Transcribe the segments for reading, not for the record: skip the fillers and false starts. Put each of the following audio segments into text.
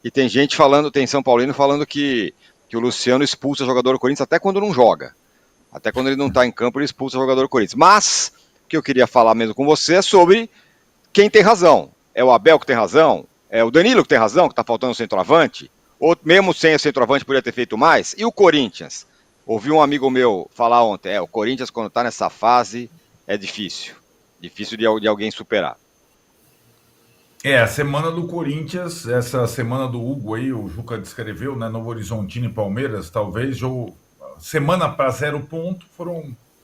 E tem gente falando, tem São Paulino falando que o Luciano expulsa o jogador do Corinthians até quando não joga. Até quando ele não está em campo, ele expulsa o jogador do Corinthians. Mas, o que eu queria falar mesmo com você é sobre quem tem razão. É o Abel que tem razão? É o Danilo que tem razão, que está faltando um centroavante? Ou mesmo sem o centroavante poderia ter feito mais? E o Corinthians? Ouvi um amigo meu falar ontem, o Corinthians quando está nessa fase é difícil. Difícil de alguém superar. A semana do Corinthians, essa semana do Hugo aí, o Juca descreveu, né? Novo Horizontino e Palmeiras, talvez, semana para 0 ponto, foi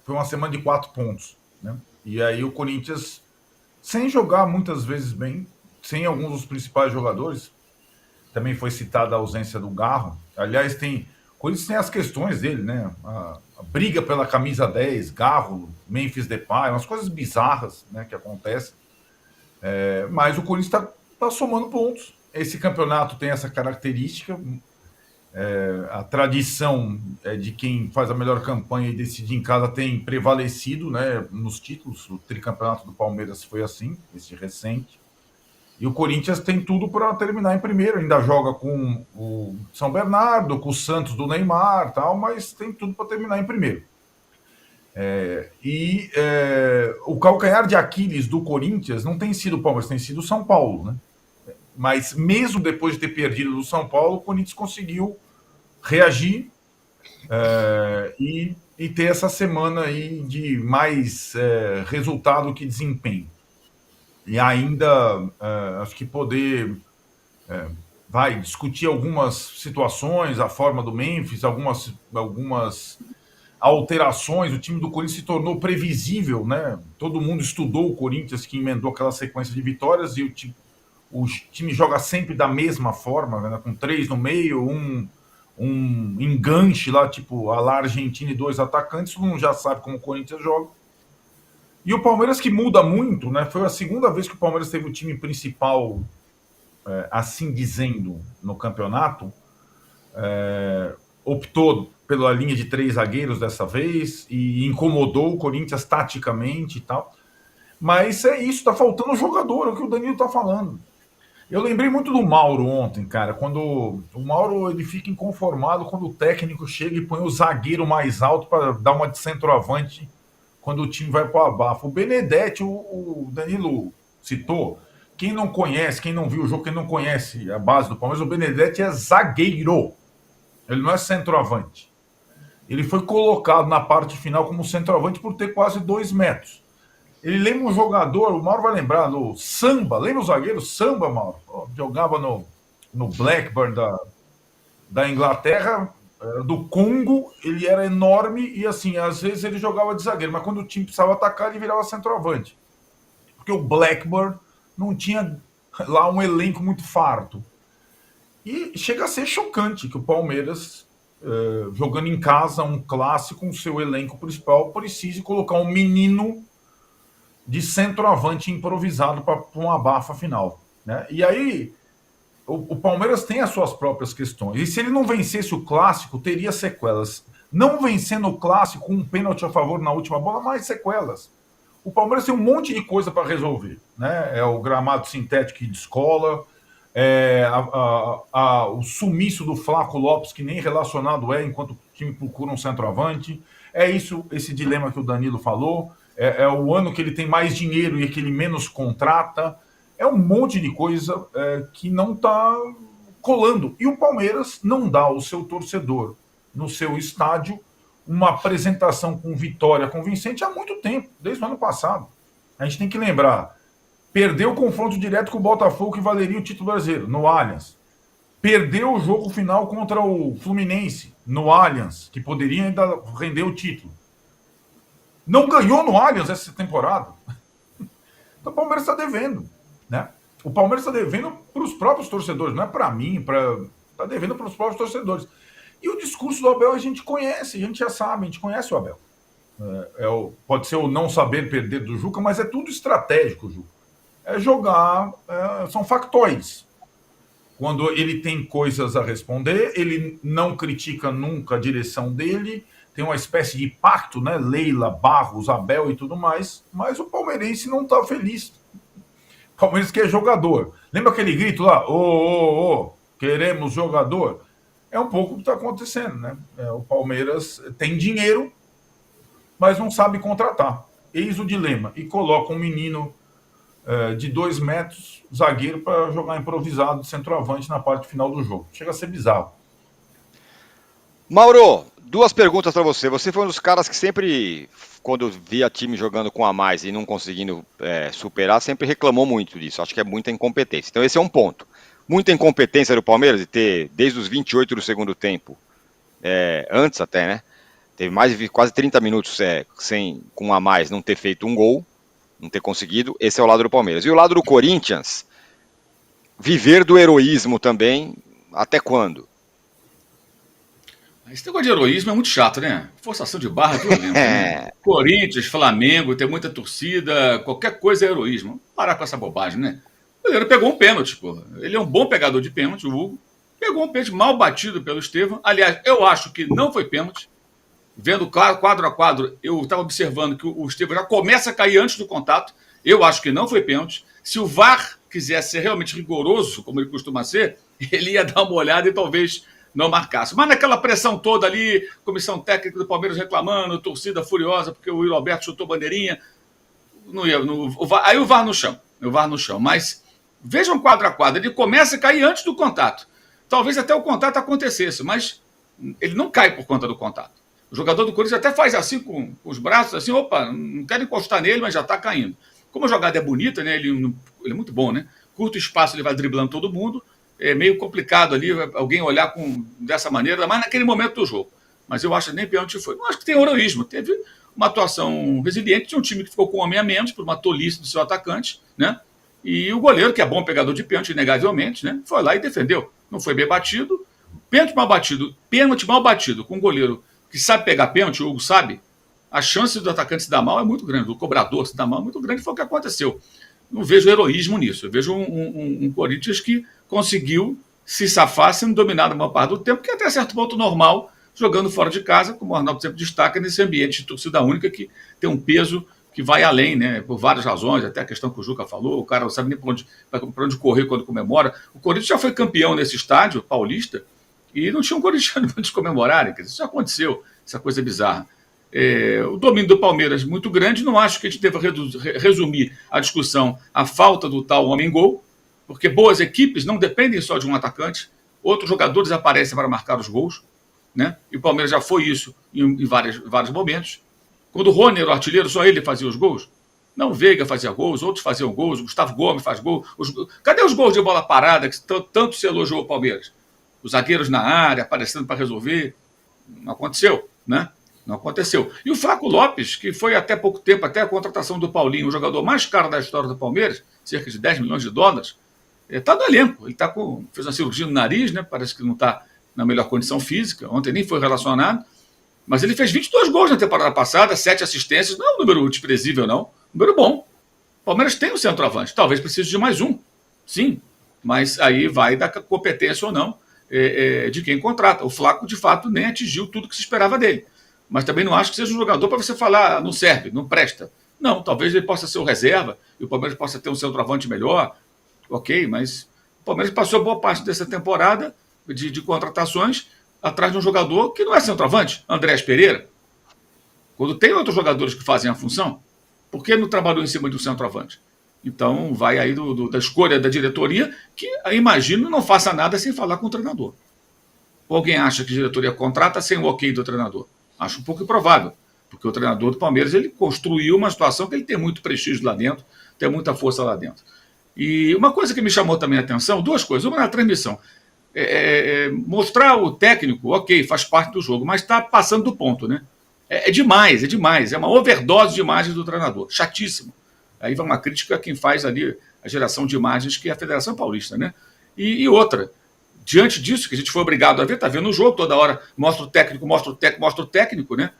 uma semana de 4 pontos, né? E aí o Corinthians, sem jogar muitas vezes bem, sem alguns dos principais jogadores, também foi citada a ausência do Garro. Aliás, o Corinthians tem as questões dele, né? A briga pela camisa 10, Garro, Memphis Depay, umas coisas bizarras, né, que acontecem. Mas o Corinthians está somando pontos. Esse campeonato tem essa característica. A tradição de quem faz a melhor campanha e decide em casa tem prevalecido, né, nos títulos. O tricampeonato do Palmeiras foi assim, esse recente. E o Corinthians tem tudo para terminar em primeiro. Ainda joga com o São Bernardo, com o Santos do Neymar, tal, mas tem tudo para terminar em primeiro. O calcanhar de Aquiles do Corinthians não tem sido o Palmeiras, tem sido o São Paulo, né? Mas mesmo depois de ter perdido do São Paulo, o Corinthians conseguiu reagir e ter essa semana aí de mais resultado que desempenho. E ainda acho que poder vai discutir algumas situações, a forma do Memphis, algumas alterações. O time do Corinthians se tornou previsível, né? Todo mundo estudou o Corinthians, que emendou aquela sequência de vitórias, e o time joga sempre da mesma forma, né? Com 3 no meio, um enganche lá, tipo a lá Argentina, e 2 atacantes. Todo mundo já sabe como o Corinthians joga. E o Palmeiras, que muda muito, né? Foi a segunda vez que o Palmeiras teve o time principal, assim dizendo, no campeonato. Optou pela linha de 3 zagueiros dessa vez e incomodou o Corinthians taticamente e tal. Mas é isso, tá faltando jogador, é o que o Danilo tá falando. Eu lembrei muito do Mauro ontem, cara, quando o Mauro ele fica inconformado quando o técnico chega e põe o zagueiro mais alto para dar uma de centroavante quando o time vai para o abafo. O Benedetti, o Danilo citou, quem não conhece, quem não viu o jogo, quem não conhece a base do Palmeiras, o Benedetti é zagueiro. Ele não é centroavante. Ele foi colocado na parte final como centroavante por ter quase 2 metros. Ele lembra um jogador, o Mauro vai lembrar, do Samba. Lembra o zagueiro Samba, Mauro? Jogava no Blackburn da Inglaterra, do Congo. Ele era enorme e, assim, às vezes ele jogava de zagueiro, mas quando o time precisava atacar, ele virava centroavante. Porque o Blackburn não tinha lá um elenco muito farto. E chega a ser chocante que o Palmeiras, jogando em casa um clássico, com seu elenco principal, precise colocar um menino de centroavante improvisado para uma abafa final, né? E aí o Palmeiras tem as suas próprias questões. E se ele não vencesse o clássico, teria sequelas. Não vencendo o clássico, um pênalti a favor na última bola, mais sequelas. O Palmeiras tem um monte de coisa para resolver, né? É o gramado sintético que descola, o sumiço do Flaco Lopes, que nem relacionado enquanto o time procura um centroavante. É isso, esse dilema que o Danilo falou. É o ano que ele tem mais dinheiro e que ele menos contrata. É um monte de coisa que não está colando. E o Palmeiras não dá ao seu torcedor, no seu estádio, uma apresentação com vitória convincente há muito tempo, desde o ano passado. A gente tem que lembrar, perdeu o confronto direto com o Botafogo, que valeria o título brasileiro, no Allianz. Perdeu o jogo final contra o Fluminense, no Allianz, que poderia ainda render o título. Não ganhou no Allianz essa temporada. Então o Palmeiras está devendo, né? O Palmeiras está devendo para os próprios torcedores, não é para mim, está devendo para os próprios torcedores. E o discurso do Abel a gente conhece, a gente já sabe, a gente conhece o Abel. Pode ser o não saber perder do Juca, mas é tudo estratégico, Juca. É jogar, são factóides. Quando ele tem coisas a responder, ele não critica nunca a direção dele, tem uma espécie de pacto, né? Leila, Barros, Abel e tudo mais, mas o palmeirense não está feliz. O Palmeiras quer jogador. Lembra aquele grito lá? Ô, ô, ô, queremos jogador. É um pouco o que está acontecendo, né? O Palmeiras tem dinheiro, mas não sabe contratar. Eis o dilema. E coloca um menino de 2 metros, zagueiro, para jogar improvisado de centroavante na parte final do jogo. Chega a ser bizarro. Mauro, 2 perguntas para você. Você foi um dos caras que sempre, quando via time jogando com a mais e não conseguindo superar, sempre reclamou muito disso. Acho que é muita incompetência. Então esse é um ponto. Muita incompetência do Palmeiras de ter, desde os 28 do segundo tempo, antes até, né? Teve mais de quase 30 minutos com a mais, não ter feito um gol, não ter conseguido. Esse é o lado do Palmeiras. E o lado do Corinthians, viver do heroísmo também, até quando? Esse negócio de heroísmo é muito chato, né? Forçação de barra é violenta, né? Corinthians, Flamengo, tem muita torcida, qualquer coisa é heroísmo. Vamos parar com essa bobagem, né? O goleiro pegou um pênalti, pô. Ele é um bom pegador de pênalti, o Hugo. Pegou um pênalti mal batido pelo Estevão. Aliás, eu acho que não foi pênalti. Vendo quadro a quadro, eu estava observando que o Estevão já começa a cair antes do contato. Eu acho que não foi pênalti. Se o VAR quisesse ser realmente rigoroso, como ele costuma ser, ele ia dar uma olhada e talvez não marcasse. Mas naquela pressão toda ali, comissão técnica do Palmeiras reclamando, torcida furiosa porque o Will Alberto chutou bandeirinha, não ia, aí o VAR no chão. O VAR no chão. Mas vejam quadro a quadro, ele começa a cair antes do contato. Talvez até o contato acontecesse, mas ele não cai por conta do contato. O jogador do Corinthians até faz assim com os braços, assim, opa, não quero encostar nele, mas já está caindo. Como a jogada é bonita, né? Ele é muito bom, né? Curto espaço, ele vai driblando todo mundo. É meio complicado ali alguém olhar dessa maneira, mas naquele momento do jogo. Mas eu acho que nem pênalti foi. Não acho que tem heroísmo. Teve uma atuação resiliente de um time que ficou com um homem a menos por uma tolice do seu atacante, né? E o goleiro, que é bom pegador de pênalti, inegavelmente, né? Foi lá e defendeu. Não foi bem batido. Pênalti mal batido com um goleiro que sabe pegar pênalti, o Hugo sabe, a chance do atacante se dar mal é muito grande, do cobrador se dar mal é muito grande, foi o que aconteceu. Não vejo heroísmo nisso. Eu vejo um Corinthians que conseguiu se safar, sendo dominado a maior parte do tempo, que é até certo ponto normal, jogando fora de casa, como o Arnaldo sempre destaca, nesse ambiente de torcida única que tem um peso que vai além, né, por várias razões, até a questão que o Juca falou, o cara não sabe nem para onde correr quando comemora. O Corinthians já foi campeão nesse estádio paulista e não tinha um corintiano para eles comemorarem. Isso já aconteceu, essa coisa bizarra. O domínio do Palmeiras muito grande, não acho que a gente deva resumir a discussão à falta do tal homem-gol, porque boas equipes não dependem só de um atacante, outros jogadores aparecem para marcar os gols, né? E o Palmeiras já foi isso em vários momentos. Quando o Rony era o artilheiro, só ele fazia os gols? Não, o Veiga fazia gols, outros faziam gols, o Gustavo Gomes faz gol. Cadê os gols de bola parada que tanto se elogiou o Palmeiras? Os zagueiros na área, aparecendo para resolver. Não aconteceu, né? Não aconteceu. E o Flaco Lopes, que foi até pouco tempo, até a contratação do Paulinho, o jogador mais caro da história do Palmeiras, cerca de 10 milhões de dólares, está no elenco. Ele fez uma cirurgia no nariz, né? Parece que não está na melhor condição física. Ontem nem foi relacionado. Mas ele fez 22 gols na temporada passada, 7 assistências. Não é um número desprezível, não. Número bom. O Palmeiras tem um centroavante. Talvez precise de mais um. Sim. Mas aí vai da competência ou não de quem contrata. O Flaco, de fato, nem atingiu tudo que se esperava dele. Mas também não acho que seja um jogador para você falar, não serve, não presta. Não, talvez ele possa ser o reserva e o Palmeiras possa ter um centroavante melhor. Ok, mas o Palmeiras passou boa parte dessa temporada de contratações atrás de um jogador que não é centroavante, Andrés Pereira. Quando tem outros jogadores que fazem a função, por que não trabalhou em cima de um centroavante? Então, vai aí da escolha da diretoria, que imagino não faça nada sem falar com o treinador. Ou alguém acha que a diretoria contrata sem o ok do treinador? Acho um pouco improvável, porque o treinador do Palmeiras ele construiu uma situação que ele tem muito prestígio lá dentro, tem muita força lá dentro. E uma coisa que me chamou também a atenção, 2 coisas. Uma na transmissão. Mostrar o técnico, ok, faz parte do jogo, mas está passando do ponto, né? É demais. É uma overdose de imagens do treinador. Chatíssimo. Aí vai uma crítica a quem faz ali a geração de imagens, que é a Federação Paulista, né? E outra, diante disso, que a gente foi obrigado a ver, tá vendo o jogo, toda hora mostra o técnico, né?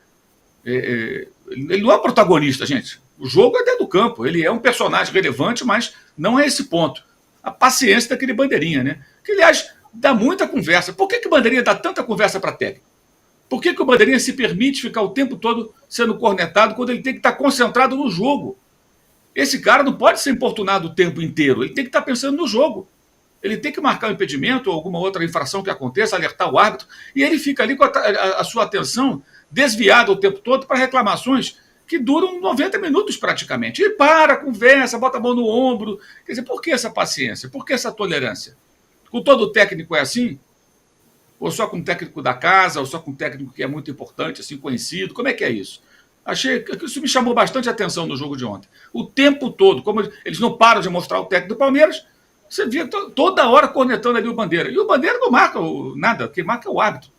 Ele não é protagonista, gente. O jogo é dentro do campo, ele é um personagem relevante, mas não é esse ponto. A paciência daquele bandeirinha, né? Que, aliás, dá muita conversa. Por que o bandeirinha dá tanta conversa para técnico? Por que o bandeirinha se permite ficar o tempo todo sendo cornetado quando ele tem que estar concentrado no jogo? Esse cara não pode ser importunado o tempo inteiro, ele tem que estar pensando no jogo. Ele tem que marcar o impedimento ou alguma outra infração que aconteça, alertar o árbitro, e ele fica ali com a sua atenção desviada o tempo todo para reclamações que duram 90 minutos praticamente. E conversa, bota a mão no ombro. Quer dizer, por que essa paciência? Por que essa tolerância? Com todo técnico é assim? Ou só com o técnico da casa, ou só com o técnico que é muito importante, assim, conhecido? Como é que é isso? Achei que isso me chamou bastante atenção no jogo de ontem. O tempo todo, como eles não param de mostrar o técnico do Palmeiras, você via toda hora cornetando ali o Bandeira. E o Bandeira não marca nada, quem marca é o árbitro.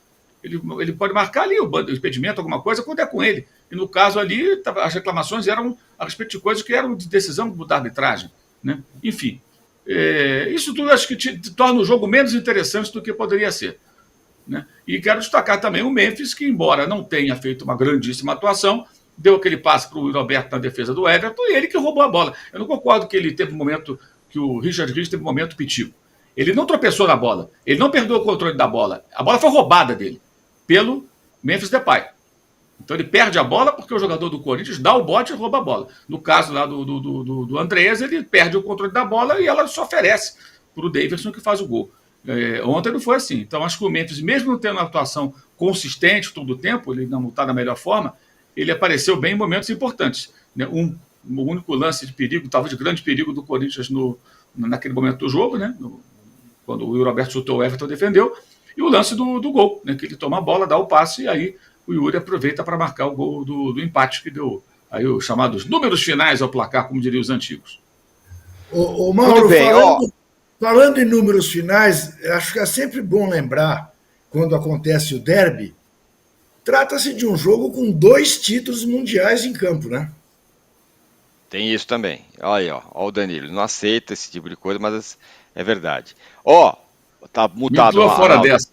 Ele pode marcar ali o impedimento, alguma coisa, quando é com ele. E no caso ali, as reclamações eram a respeito de coisas que eram de decisão da arbitragem. Né? Enfim, isso tudo acho que torna o jogo menos interessante do que poderia ser. Né? E quero destacar também o Memphis, que embora não tenha feito uma grandíssima atuação, deu aquele passe para o Roberto na defesa do Everton e ele que roubou a bola. Eu não concordo que ele teve um momento, que o Richard Rios teve um momento pitico. Ele não tropeçou na bola, ele não perdeu o controle da bola. A bola foi roubada dele pelo Memphis Depay. Então ele perde a bola porque o jogador do Corinthians dá o bote e rouba a bola. No caso lá do Andreas, ele perde o controle da bola e ela só oferece para o Davidson que faz o gol. Ontem não foi assim. Então acho que o Memphis, mesmo não tendo uma atuação consistente todo o tempo, ele não está da melhor forma, ele apareceu bem em momentos importantes. Né? O único lance de perigo, talvez de grande perigo do Corinthians naquele momento do jogo, né? Quando o Roberto chutou, o Everton defendeu, e o lance do gol, né? Que ele toma a bola, dá o passe, e aí o Yuri aproveita para marcar o gol do empate, que deu aí os chamados números finais ao placar, como diriam os antigos. O Mauro, falando em números finais, acho que é sempre bom lembrar, quando acontece o derby, trata-se de um jogo com 2 títulos mundiais em campo, né? Tem isso também. Olha aí, ó o Danilo. Não aceita esse tipo de coisa, mas é verdade. Tá mutado. Me fora dessa.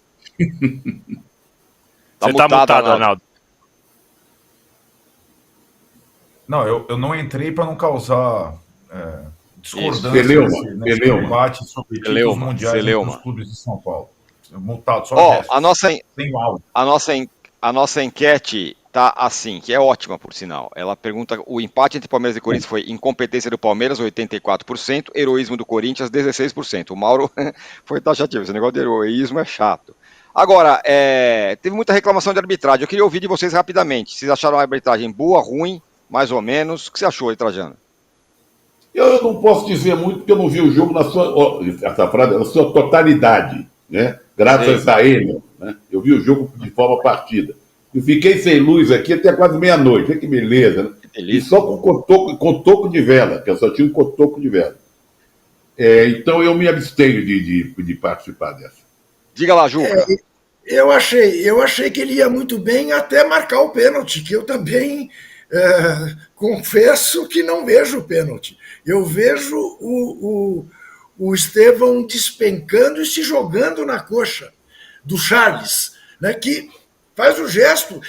Você tá mutado, Arnaldo. Não, eu não entrei para não causar discordância nesse debate sobre títulos mundiais dos clubes de São Paulo. Mutado, só a nossa enquete tá assim, que é ótima, por sinal. Ela pergunta, o empate entre Palmeiras e Corinthians foi incompetência do Palmeiras, 84%, heroísmo do Corinthians, 16%. O Mauro foi taxativo, esse negócio de heroísmo é chato. Agora, teve muita reclamação de arbitragem. Eu queria ouvir de vocês rapidamente. Vocês acharam a arbitragem boa, ruim, mais ou menos? O que você achou aí, Trajano? Eu não posso dizer muito, porque eu não vi o jogo na sua totalidade, né? Graças a ele, né? Eu vi o jogo de forma partida. Eu fiquei sem luz aqui até quase meia-noite. Olha que beleza, né? E só com toco de vela, que eu só tinha um cotoco de vela. Então eu me abstenho de participar dessa. Diga lá, Juca. Eu achei que ele ia muito bem até marcar o pênalti, que eu também confesso que não vejo o pênalti. Eu vejo o Estevão despencando e se jogando na coxa do Charles, né, que faz o gesto,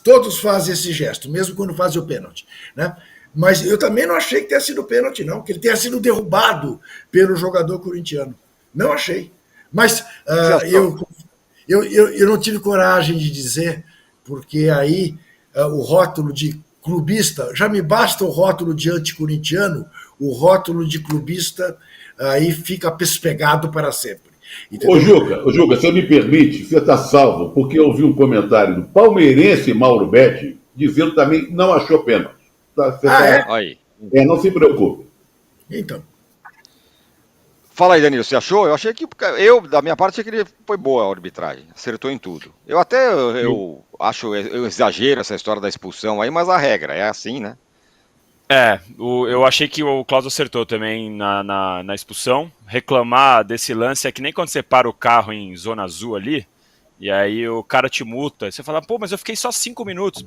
todos fazem esse gesto, mesmo quando fazem o pênalti, né? Mas eu também não achei que tenha sido pênalti, não, que ele tenha sido derrubado pelo jogador corintiano. Não achei. Mas eu não tive coragem de dizer, porque aí o rótulo de clubista, já me basta o rótulo de anticorintiano, o rótulo de clubista aí fica pespegado para sempre. Ô Juca, você me permite, você está salvo, porque eu vi um comentário do palmeirense Mauro Betti dizendo também que não achou pênalti. Não se preocupe. Então. Fala aí, Danilo, você achou? Eu achei que, da minha parte, achei que ele foi boa a arbitragem, acertou em tudo. Eu acho, eu exagero essa história da expulsão aí, mas a regra é assim, né? Eu achei que o Klaus acertou também na expulsão. Reclamar desse lance é que nem quando você para o carro em zona azul ali, e aí o cara te multa, você fala, pô, mas eu fiquei só 5 minutos.